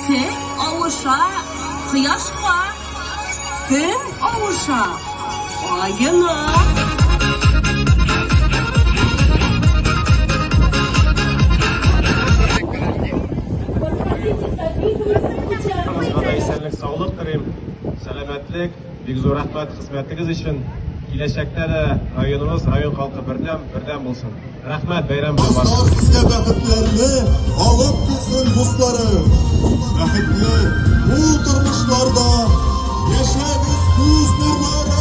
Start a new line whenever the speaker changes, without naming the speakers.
Tek avuşa kıyaşka, gün avuşa ayına.
Esenlik, sağlık dilerim, selametlik, büyük zor rahmet hizmetiniz için. Gelecekte de rayonumuz, rayon halkı birden bulsun. Rahmet, bayram mübarek.
Dostlar sizge bəxtlərini alıb gitsin dostları. Bəxtli bu durmuşlarda yaşayınız düz nurlara.